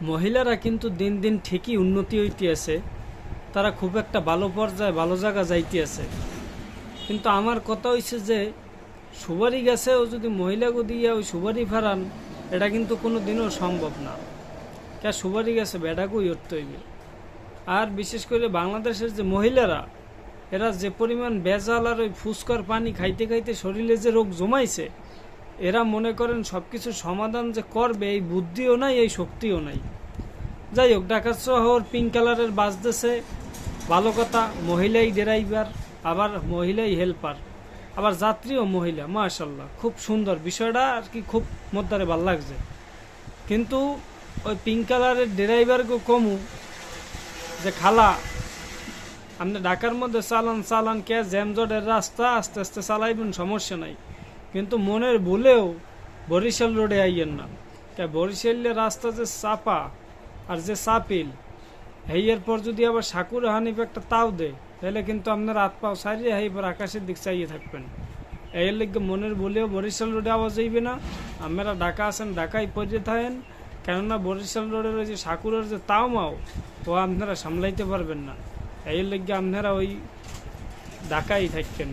মহিলারা কিন্তু দিন দিন ঠিকই উন্নতি হইতেছে, তারা খুব একটা ভালো পর্যায়ে ভালো জায়গা যাইতেছে। কিন্তু আমার কথা হইছে যে সুপারি গাছেও যদি মহিলাকে দিয়ে ওই সুপারি ফারান, এটা কিন্তু কোনো দিনও সম্ভব না। কে সুপারি গাছে বেড়াকেই উঠতে হইবে। আর বিশেষ করে বাংলাদেশের যে মহিলারা, এরা যে পরিমাণ ভেজাল আর ওই ফুচকার পানি খাইতে খাইতে শরীরে যে রোগ জমাইছে, এরা মনে করেন সব কিছুর সমাধান যে করবে এই বুদ্ধিও নাই, এই শক্তিও নাই। যাই হোক, ঢাকা শহর পিঙ্ক কালারের বাজতেছে, ভালো কথা। মহিলাই ড্রাইভার, আবার মহিলাই হেল্পার, আবার যাত্রীও মহিলা। মাশাল্লাহ, খুব সুন্দর বিষয়টা আর কি, খুব মধ্যে ভাল লাগছে। কিন্তু ওই পিঙ্ক কালারের ড্রাইভারকে কমু যে খালা, আপনি ঢাকার মধ্যে চালান চালান, কে জ্যামজটের রাস্তা আস্তে আস্তে চালাইবেন, সমস্যা নাই। কিন্তু মনের ভুলেও বরিশাল রোডে আইয়েন না। কে বরিশালের রাস্তা যে চাপা আর যে চাপিল, হেইয়ের পর যদি আবার সাকুরে হানিফ একটা তাও দে, তাহলে কিন্তু আপনার হাত পাও সারিয়ে হেইবার আকাশের দিক চাইয়ে থাকবেন। এর লিগে মনের ভুলেও বরিশাল রোডে আওয়াজ যাইবে না। আপনারা ঢাকা আছেন, ঢাকায় পড়ে থাকেন, কেননা বরিশাল রোডের ওই যে সাকুরের যে তাও মাও, ও আপনারা সামলাইতে পারবেন না। এর লিগে আপনারা ওই ঢাকায় থাকেন।